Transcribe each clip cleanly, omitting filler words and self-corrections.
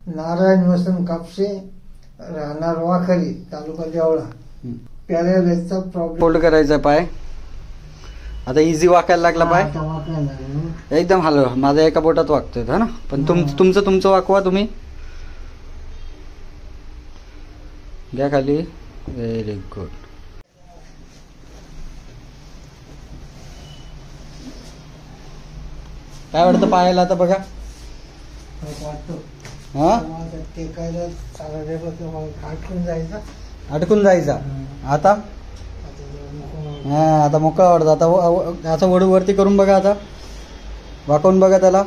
नारायण वसंत कापसे, राहणार वाखरी, तालुका Deola. पॅरालाइजचा problem. Fold करायचा पाय. आता इझी वाकायला लागला पाय. एकदम हलवा. माझा एका बोटात वागतोय ना, पण तुमचं वाकवा तुम्ही. घ्या खाली. Very good. काय वाटतं पायाला आता बघा. हा अडकून जायचा. आता हा आता मोकळा वाटतं. आता असं वडू वरती करून बघा. आता वाकवून बघा त्याला.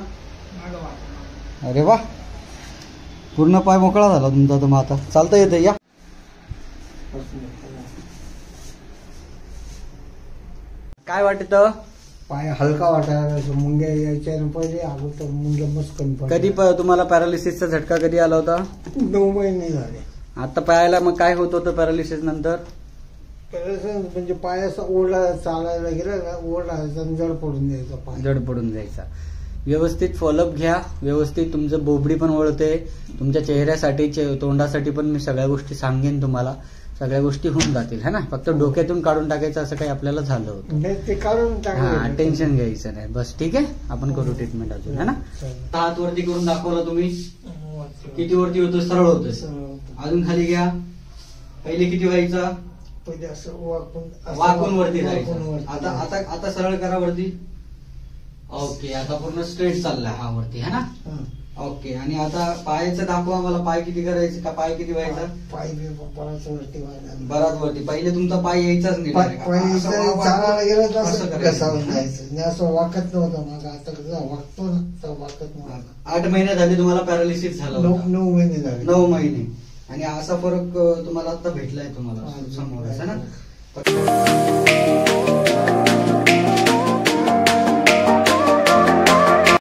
अरे वा, पूर्ण पाय मोकळा झाला तुमचा. तर मग आता चालता येते. या काय वाटत? पाय हलका वाटायला. मुंग्या यायच्या पहिले अगोदर मुंग्या मस्कन. कधी तुम्हाला पॅरालिसिसचा झटका कधी आला होता? 9 महिने झाले. आता पायाला मग काय होत होतं पॅरालिसिस नंतर? म्हणजे पायाचा ओढा चालायला गेला ना, ओढा जड पडून जायचा. पाय जड पडून जायचा. व्यवस्थित फॉलोअप घ्या. व्यवस्थित तुमचं बोबडी पण वळते. तुमच्या चेहऱ्यासाठी तोंडासाठी पण मी सगळ्या गोष्टी सांगेन तुम्हाला. सगळ्या गोष्टी होऊन जातील है ना. फक्त डोक्यातून काढून टाकायचं असं काही आपल्याला झालं होतं. ते काढून हा, टेन्शन घ्यायचं नाही. बस ठीक आहे, आपण करू ट्रीटमेंट अजून है ना. हात वरती करून दाखवला तुम्ही. किती वरती होतं? सरळ होतं. अजून खाली घ्या. पहिले किती व्हायचा? पहिले असं वाकून वरती जायचं. आता सरळ करा वरती. ओके, आता पूर्ण स्ट्रेट चाललाय हा वरती है ना. ओके, आणि आता पायाचं दाखवा मला. पाय किती करायचे का? पाय किती व्हायचा? पाय बराच वरती व्हायला. बराच वरती. पहिले तुमचा पाय यायचाच नाही. चालायला गेलं असं वाकत नव्हतं. माझा आता कसं वागतो ना, वाकत नव्हतं. 8 महिने झाले तुम्हाला पॅरालिसिस झालं? 9 महिने झाले. 9 महिने. आणि असा फरक तुम्हाला आता भेटलाय तुम्हाला समोर है ना.